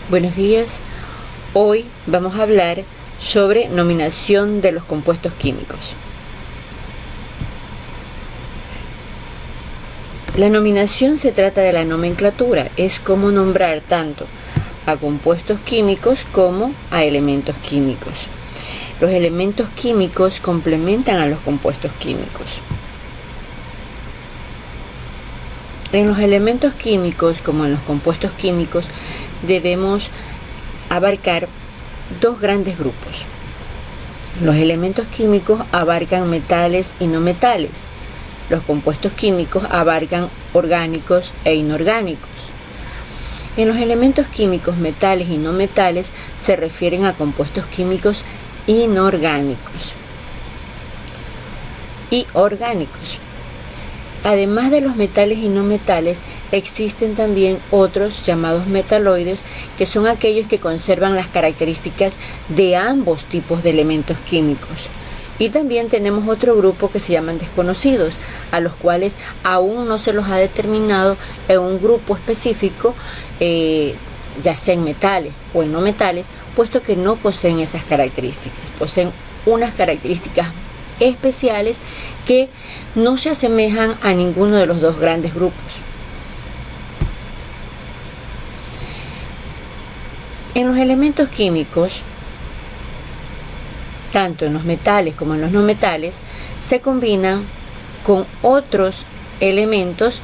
Buenos días. Hoy vamos a hablar sobre nominación de los compuestos químicos. La nominación se trata de la nomenclatura, es como nombrar tanto a compuestos químicos como a elementos químicos. Los elementos químicos complementan a los compuestos químicos. En los elementos químicos, como en los compuestos químicos, debemos abarcar dos grandes grupos. Los elementos químicos abarcan metales y no metales. Los compuestos químicos abarcan orgánicos e inorgánicos. En los elementos químicos metales y no metales se refieren a compuestos químicos inorgánicos y orgánicos. Además de los metales y no metales, existen también otros llamados metaloides, que son aquellos que conservan las características de ambos tipos de elementos químicos. Y también tenemos otro grupo que se llaman desconocidos, a los cuales aún no se los ha determinado en un grupo específico, ya sea en metales o en no metales, puesto que no poseen esas características, poseen unas características especiales que no se asemejan a ninguno de los dos grandes grupos. En los elementos químicos, tanto en los metales como en los no metales, se combinan con otros elementos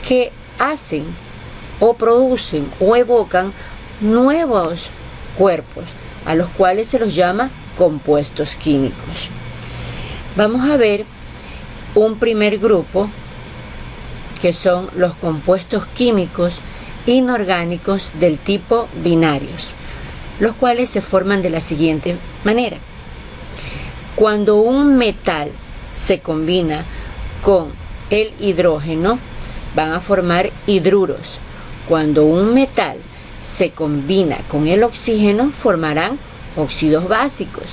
que hacen o producen o evocan nuevos cuerpos, a los cuales se los llama compuestos químicos. Vamos a ver un primer grupo, que son los compuestos químicos inorgánicos del tipo binarios, los cuales se forman de la siguiente manera. Cuando un metal se combina con el hidrógeno, van a formar hidruros. Cuando un metal se combina con el oxígeno, formarán óxidos básicos.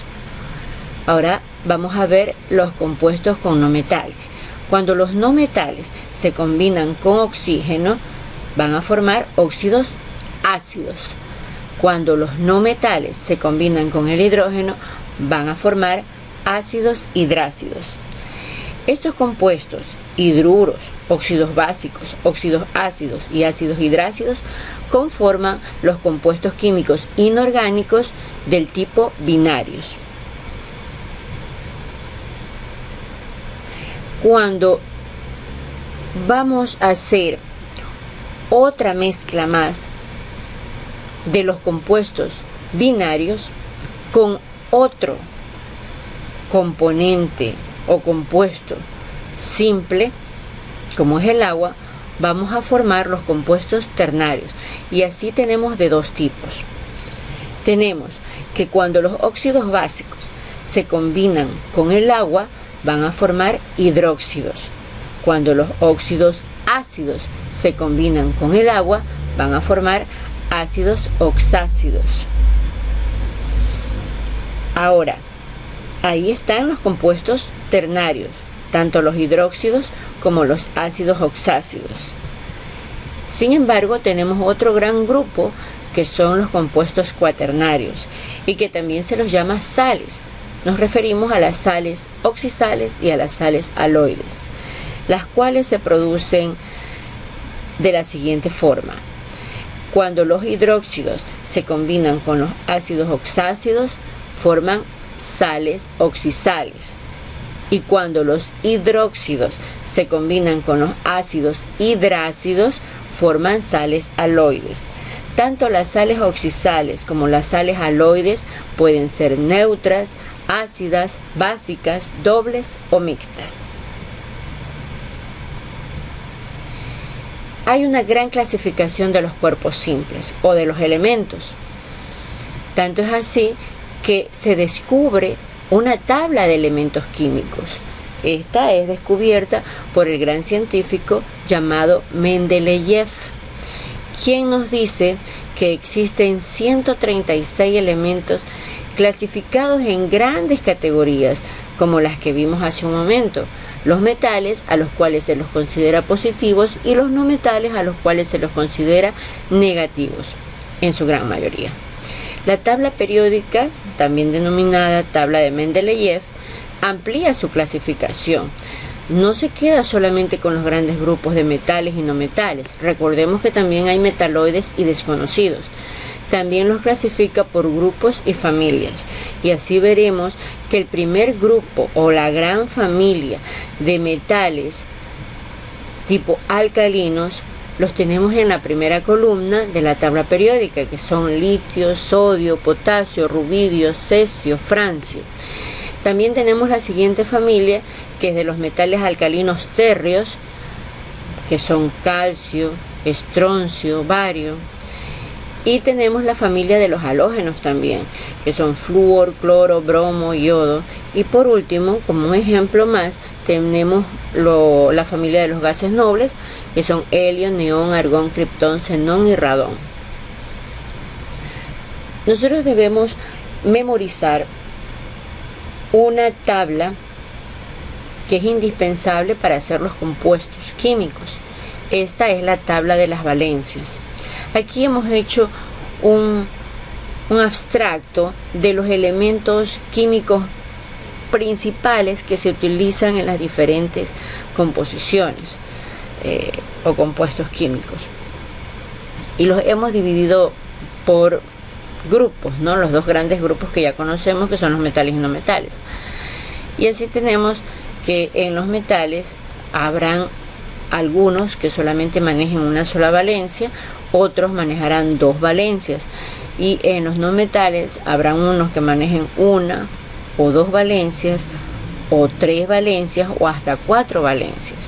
Ahora vamos a ver los compuestos con no metales. Cuando los no metales se combinan con oxígeno, van a formar óxidos ácidos. Cuando los no metales se combinan con el hidrógeno, van a formar ácidos hidrácidos. Estos compuestos, hidruros, óxidos básicos, óxidos ácidos y ácidos hidrácidos, conforman los compuestos químicos inorgánicos del tipo binarios. Cuando vamos a hacer otra mezcla más de los compuestos binarios con otro componente o compuesto simple, como es el agua, vamos a formar los compuestos ternarios. Y así tenemos de dos tipos. Tenemos que cuando los óxidos básicos se combinan con el agua, van a formar hidróxidos. Cuando los óxidos ácidos se combinan con el agua, van a formar ácidos oxácidos. Ahora, ahí están los compuestos ternarios, tanto los hidróxidos como los ácidos oxácidos. Sin embargo, tenemos otro gran grupo que son los compuestos cuaternarios y que también se los llama sales. Nos referimos a las sales oxisales y a las sales aloides, las cuales se producen de la siguiente forma. Cuando los hidróxidos se combinan con los ácidos oxácidos, forman sales oxisales. Y cuando los hidróxidos se combinan con los ácidos hidrácidos, forman sales aloides. Tanto las sales oxisales como las sales aloides pueden ser neutras, ácidas, básicas, dobles o mixtas. Hay una gran clasificación de los cuerpos simples o de los elementos. Tanto es así que se descubre una tabla de elementos químicos. Esta es descubierta por el gran científico llamado Mendeleev, quien nos dice que existen 136 elementos clasificados en grandes categorías, como las que vimos hace un momento: los metales, a los cuales se los considera positivos, y los no metales, a los cuales se los considera negativos, en su gran mayoría. La tabla periódica, también denominada tabla de Mendeleev, amplía su clasificación. No se queda solamente con los grandes grupos de metales y no metales. Recordemos que también hay metaloides y desconocidos. También los clasifica por grupos y familias. Y así veremos que el primer grupo o la gran familia de metales tipo alcalinos los tenemos en la primera columna de la tabla periódica, que son litio, sodio, potasio, rubidio, cesio, francio. También tenemos la siguiente familia, que es de los metales alcalinos térreos, que son calcio, estroncio, bario. Y tenemos la familia de los halógenos también, que son flúor, cloro, bromo, yodo. Y por último, como un ejemplo más, tenemos la familia de los gases nobles, que son helio, neón, argón, criptón, xenón y radón. Nosotros debemos memorizar una tabla que es indispensable para hacer los compuestos químicos. Esta es la tabla de las valencias. Aquí hemos hecho un abstracto de los elementos químicos principales que se utilizan en las diferentes composiciones o compuestos químicos. Y los hemos dividido por grupos, ¿no? Los dos grandes grupos que ya conocemos, que son los metales y no metales. Y así tenemos que en los metales habrán algunos que solamente manejen una sola valencia, otros manejarán dos valencias, y en los no metales habrán unos que manejen una o dos valencias, o tres valencias, o hasta cuatro valencias.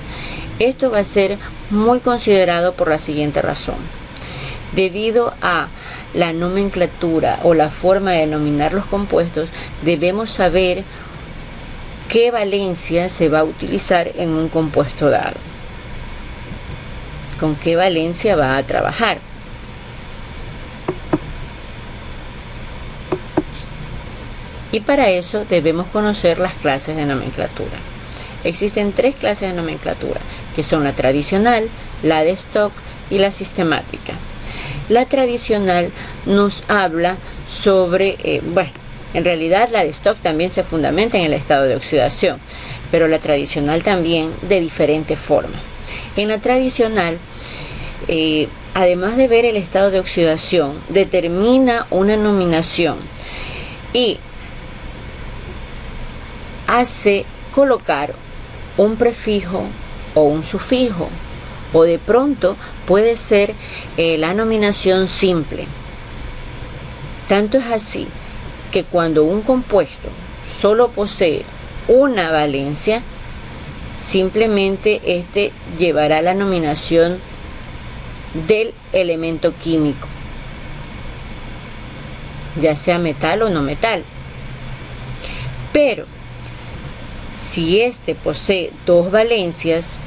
Esto va a ser muy considerado por la siguiente razón. Debido a la nomenclatura o la forma de denominar los compuestos, debemos saber qué valencia se va a utilizar en un compuesto dado. Con qué valencia va a trabajar. Y para eso debemos conocer las clases de nomenclatura. Existen tres clases de nomenclatura, que son la tradicional, la de stock y la sistemática. La tradicional nos habla sobre, en realidad la de stock también se fundamenta en el estado de oxidación, pero la tradicional también de diferente forma. En la tradicional, además de ver el estado de oxidación, determina una nominación y hace colocar un prefijo o un sufijo, o de pronto puede ser la nominación simple. Tanto es así que cuando un compuesto solo posee una valencia, simplemente este llevará la nominación del elemento químico, ya sea metal o no metal. Pero si este posee dos valencias,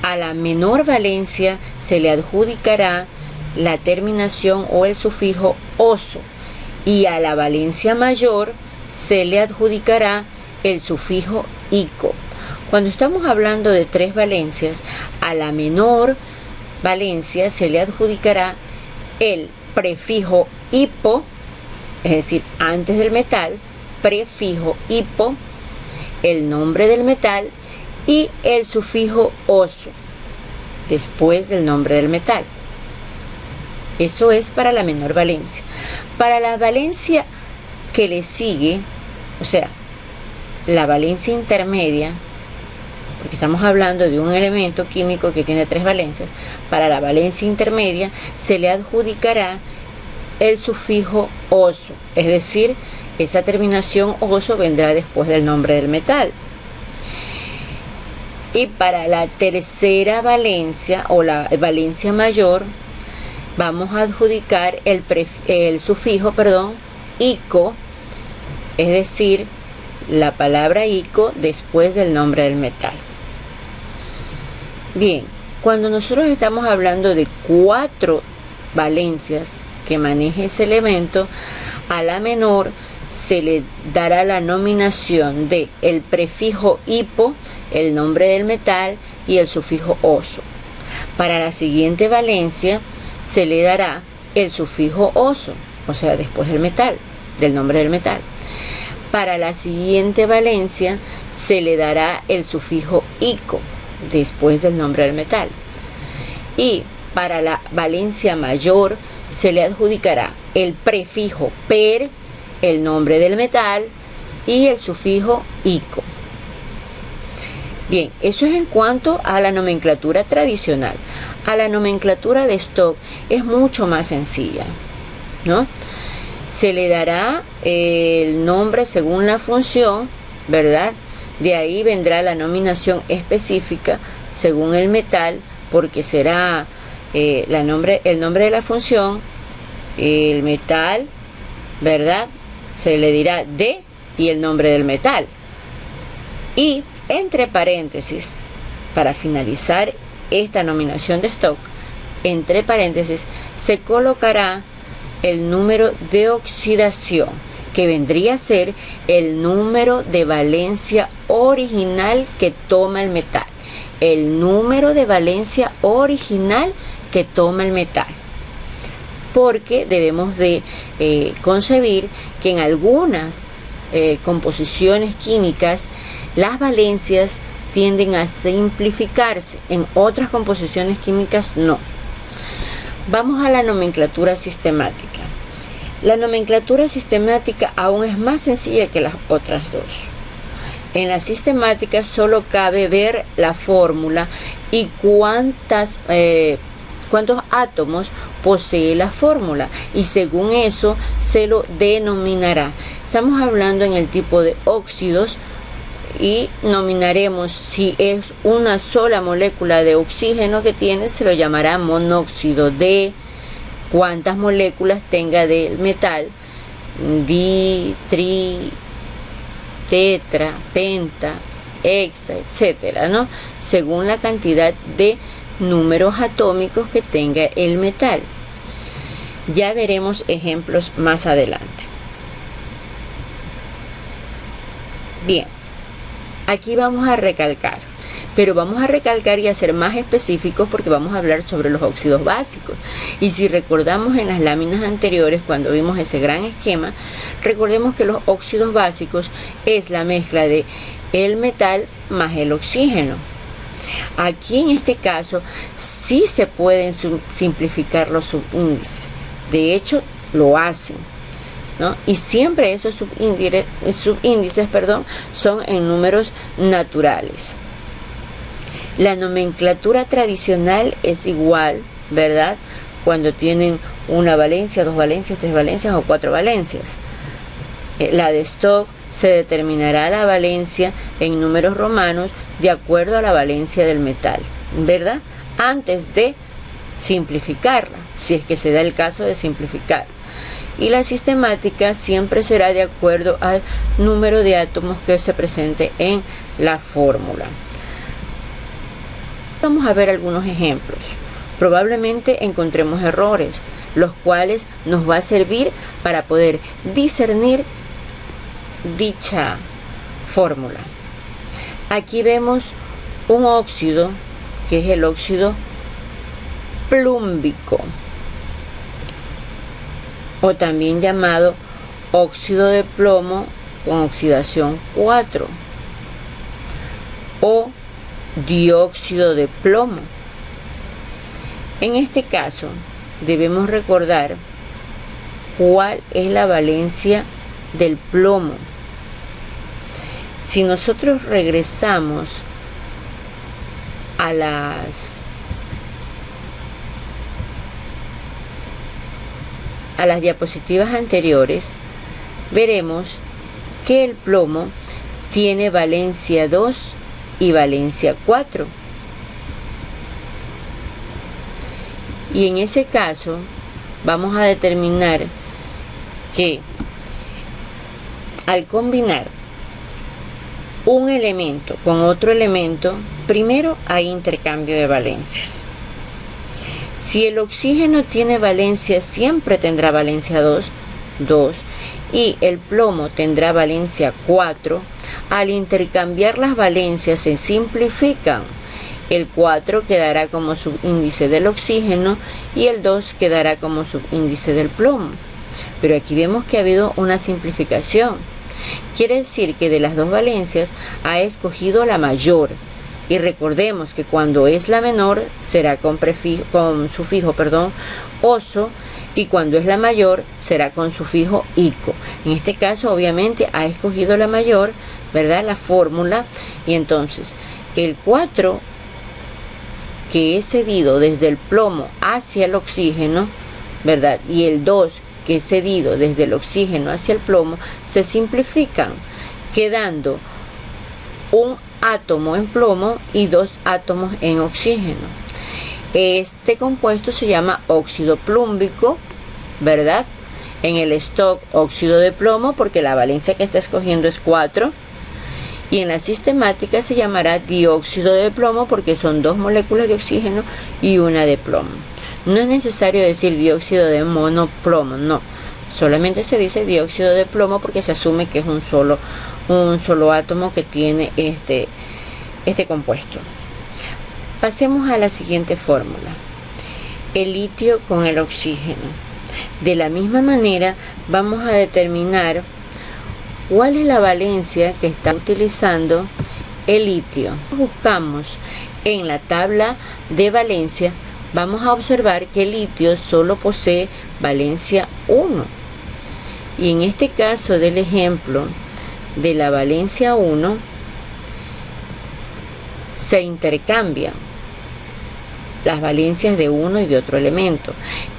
a la menor valencia se le adjudicará la terminación o el sufijo oso, y a la valencia mayor se le adjudicará el sufijo ico. Cuando estamos hablando de tres valencias, a la menor valencia se le adjudicará el prefijo hipo, es decir, antes del metal, prefijo hipo, el nombre del metal, y el sufijo oso después del nombre del metal. Eso es para la menor valencia. Para la valencia que le sigue, o sea, la valencia intermedia, porque estamos hablando de un elemento químico que tiene tres valencias, para la valencia intermedia se le adjudicará el sufijo oso, es decir, esa terminación oso vendrá después del nombre del metal. Y para la tercera valencia o la valencia mayor vamos a adjudicar el sufijo, ico, es decir, la palabra ico después del nombre del metal. Bien, cuando nosotros estamos hablando de cuatro valencias que maneje ese elemento, a la menor se le dará la nominación de el prefijo hipo, el nombre del metal, y el sufijo oso. Para la siguiente valencia se le dará el sufijo oso, o sea, después del metal, del nombre del metal. Para la siguiente valencia se le dará el sufijo ico, después del nombre del metal. Y para la valencia mayor se le adjudicará el prefijo per, el nombre del metal, y el sufijo ico. Bien, eso es en cuanto a la nomenclatura tradicional. A la nomenclatura de stock es mucho más sencilla, ¿no? Se le dará el nombre según la función, ¿verdad? De ahí vendrá la nominación específica según el metal, porque será el nombre de la función, el metal, ¿verdad? Se le dirá de y el nombre del metal. Y entre paréntesis, para finalizar esta nominación de stock, entre paréntesis se colocará el número de oxidación, que vendría a ser el número de valencia original que toma el metal. El número de valencia original que toma el metal. Porque debemos de concebir que en algunas composiciones químicas las valencias tienden a simplificarse, en otras composiciones químicas no. Vamos a la nomenclatura sistemática. La nomenclatura sistemática aún es más sencilla que las otras dos. En la sistemática solo cabe ver la fórmula y cuántos átomos posee la fórmula, y según eso se lo denominará. Estamos hablando en el tipo de óxidos, y nominaremos, si es una sola molécula de oxígeno que tiene, se lo llamará monóxido de. Cuántas moléculas tenga del metal, di, tri, tetra, penta, hexa, etcétera, ¿no? Según la cantidad de números atómicos que tenga el metal. Ya veremos ejemplos más adelante. Bien, aquí vamos a recalcar, pero vamos a recalcar y a ser más específicos porque vamos a hablar sobre los óxidos básicos. Y si recordamos en las láminas anteriores, cuando vimos ese gran esquema, recordemos que los óxidos básicos es la mezcla de el metal más el oxígeno. Aquí en este caso sí se pueden simplificar los subíndices. De hecho, lo hacen, ¿no? Y siempre esos subíndices, son en números naturales. La nomenclatura tradicional es igual, ¿verdad? Cuando tienen una valencia, dos valencias, tres valencias o cuatro valencias. La de stock se determinará la valencia en números romanos de acuerdo a la valencia del metal, ¿verdad? Antes de simplificarla, si es que se da el caso de simplificar. Y la sistemática siempre será de acuerdo al número de átomos que se presente en la fórmula. Vamos a ver algunos ejemplos. Probablemente encontremos errores, los cuales nos va a servir para poder discernir dicha fórmula. Aquí vemos un óxido, que es el óxido plúmbico, o también llamado óxido de plomo con oxidación 4, o dióxido de plomo. En este caso debemos recordar cuál es la valencia del plomo. Si nosotros regresamos a las diapositivas anteriores, veremos que el plomo tiene valencia 2 y valencia 4. Y en ese caso vamos a determinar que al combinar un elemento con otro elemento, primero hay intercambio de valencias. Si el oxígeno tiene valencia, siempre tendrá valencia 2, y el plomo tendrá valencia 4, al intercambiar las valencias se simplifican. El 4 quedará como subíndice del oxígeno y el 2 quedará como subíndice del plomo. Pero aquí vemos que ha habido una simplificación. Quiere decir que de las dos valencias ha escogido la mayor. Y recordemos que cuando es la menor será con sufijo oso, y cuando es la mayor será con sufijo ico. En este caso obviamente ha escogido la mayor, ¿verdad? La fórmula, y entonces el 4 que es cedido desde el plomo hacia el oxígeno, ¿verdad? Y el 2 que es cedido desde el oxígeno hacia el plomo, se simplifican, quedando un átomo en plomo y 2 átomos en oxígeno. Este compuesto se llama óxido plúmbico, ¿verdad? En el stock, óxido de plomo, porque la valencia que está escogiendo es 4. Y en la sistemática se llamará dióxido de plomo, porque son 2 moléculas de oxígeno y una de plomo. No es necesario decir dióxido de monoplomo, no. Solamente se dice dióxido de plomo porque se asume que es un solo átomo que tiene este compuesto. Pasemos a la siguiente fórmula. El litio con el oxígeno. De la misma manera vamos a determinar cuál es la valencia que está utilizando el litio. Buscamos en la tabla de valencia, vamos a observar que el litio solo posee valencia 1. Y en este caso del ejemplo de la valencia 1, se intercambian las valencias de uno y de otro elemento.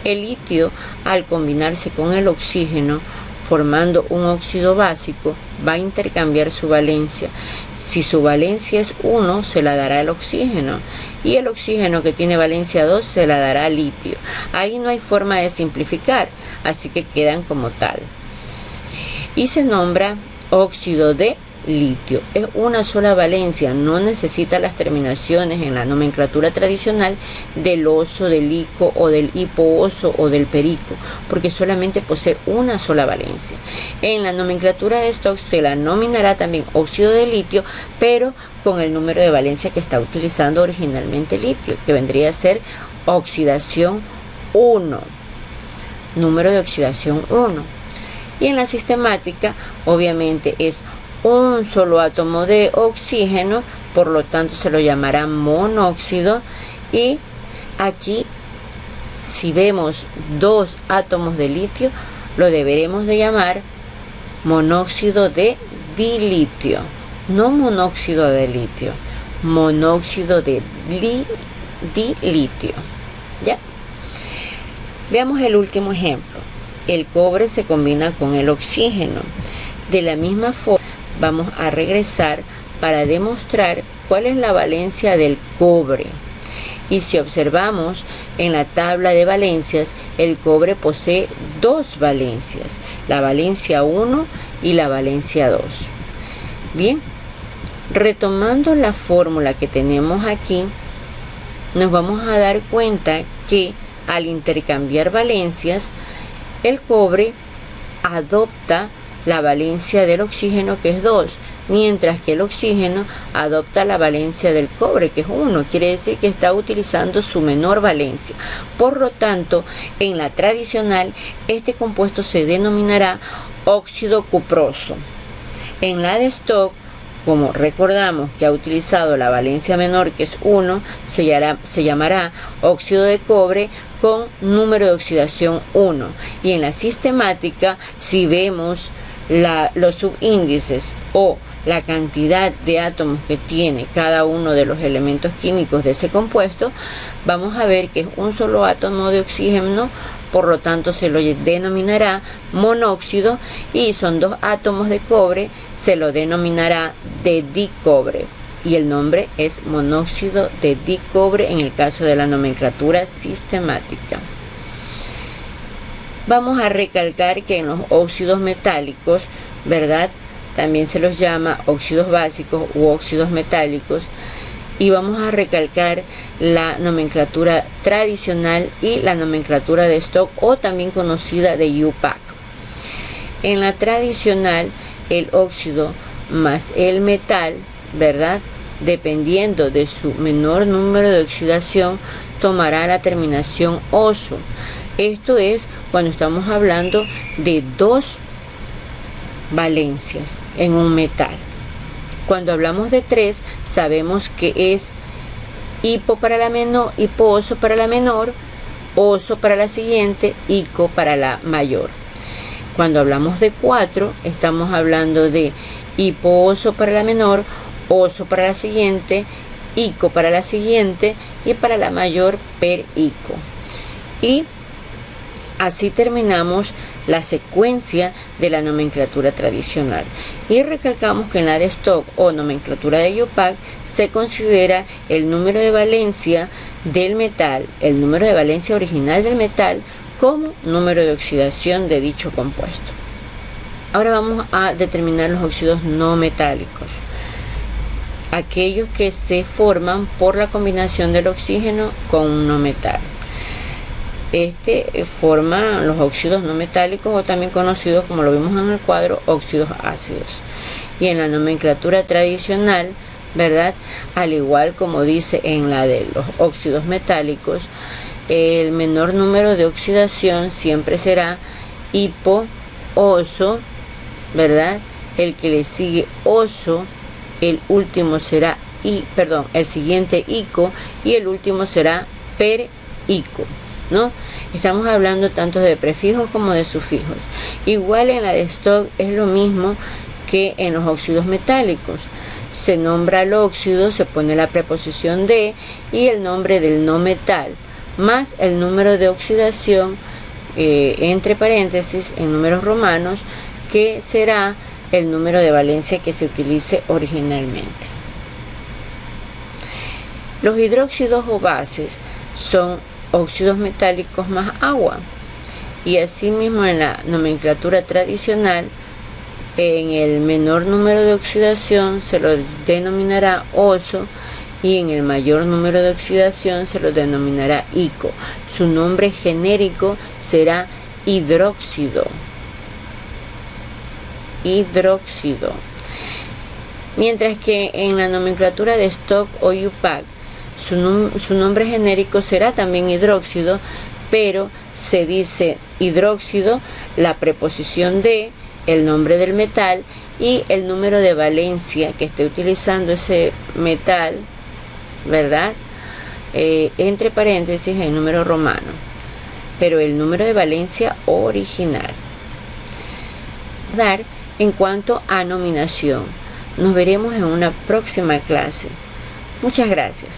El litio, al combinarse con el oxígeno, formando un óxido básico, va a intercambiar su valencia. Si su valencia es 1, se la dará el oxígeno, y el oxígeno que tiene valencia 2 se la dará al litio. Ahí no hay forma de simplificar, así que quedan como tal. Y se nombra óxido de litio. Es una sola valencia, no necesita las terminaciones en la nomenclatura tradicional del oso, del ico o del hipooso o del perico, porque solamente posee una sola valencia. En la nomenclatura de Stokes se la nominará también óxido de litio, pero con el número de valencia que está utilizando originalmente el litio, que vendría a ser oxidación 1, número de oxidación 1. Y en la sistemática obviamente es un solo átomo de oxígeno, por lo tanto se lo llamará monóxido, y aquí si vemos 2 átomos de litio lo deberemos de llamar monóxido de dilitio, no monóxido de litio, monóxido de dilitio. ¿Ya? Veamos el último ejemplo. El cobre se combina con el oxígeno. De la misma forma vamos a regresar para demostrar cuál es la valencia del cobre. Y si observamos en la tabla de valencias, el cobre posee 2 valencias, la valencia 1 y la valencia 2. Bien, retomando la fórmula que tenemos aquí, nos vamos a dar cuenta que al intercambiar valencias, el cobre adopta la valencia del oxígeno, que es 2, mientras que el oxígeno adopta la valencia del cobre, que es 1. Quiere decir que está utilizando su menor valencia. Por lo tanto, en la tradicional, este compuesto se denominará óxido cuproso. En la de Stock, como recordamos que ha utilizado la valencia menor, que es 1, se llamará óxido de cobre con número de oxidación 1. Y en la sistemática, si vemos los subíndices o la cantidad de átomos que tiene cada uno de los elementos químicos de ese compuesto, vamos a ver que es un solo átomo de oxígeno, por lo tanto se lo denominará monóxido, y son 2 átomos de cobre, se lo denominará de dicobre, y el nombre es monóxido de dicobre en el caso de la nomenclatura sistemática. Vamos a recalcar que en los óxidos metálicos, ¿verdad?, también se los llama óxidos básicos u óxidos metálicos, y vamos a recalcar la nomenclatura tradicional y la nomenclatura de Stock, o también conocida de IUPAC. En la tradicional, el óxido más el metal, ¿verdad?, dependiendo de su menor número de oxidación, tomará la terminación oso. Esto es cuando estamos hablando de dos valencias en un metal. Cuando hablamos de tres, sabemos que es hipo para la menor, hipo-oso para la menor, oso para la siguiente, ico para la mayor. Cuando hablamos de 4, estamos hablando de hipo-oso para la menor, oso para la siguiente, ico para la siguiente y para la mayor per ico. Y así terminamos la secuencia de la nomenclatura tradicional. Y recalcamos que en la de Stock o nomenclatura de IUPAC se considera el número de valencia del metal, el número de valencia original del metal, como número de oxidación de dicho compuesto. Ahora vamos a determinar los óxidos no metálicos, aquellos que se forman por la combinación del oxígeno con un no metal. Forma los óxidos no metálicos, o también conocidos, como lo vimos en el cuadro, óxidos ácidos. Y en la nomenclatura tradicional, ¿verdad?, al igual como dice en la de los óxidos metálicos, el menor número de oxidación siempre será hipo-oso, ¿verdad? El que le sigue oso, el último será el siguiente ico, y el último será per ico, ¿no? Estamos hablando tanto de prefijos como de sufijos. Igual en la de Stock es lo mismo que en los óxidos metálicos. Se nombra el óxido, se pone la preposición de y el nombre del no metal, más el número de oxidación, entre paréntesis, en números romanos, que será el número de valencia que se utilice originalmente. Los hidróxidos o bases son óxidos metálicos más agua, y asimismo en la nomenclatura tradicional, en el menor número de oxidación se lo denominará oso, y en el mayor número de oxidación se lo denominará ico. Su nombre genérico será hidróxido. Mientras que en la nomenclatura de Stock o IUPAC su nombre genérico será también hidróxido, pero se dice hidróxido, la preposición de, el nombre del metal y el número de valencia que esté utilizando ese metal, ¿verdad?, entre paréntesis en número romano, pero el número de valencia original. En cuanto a nominación, nos veremos en una próxima clase. Muchas gracias.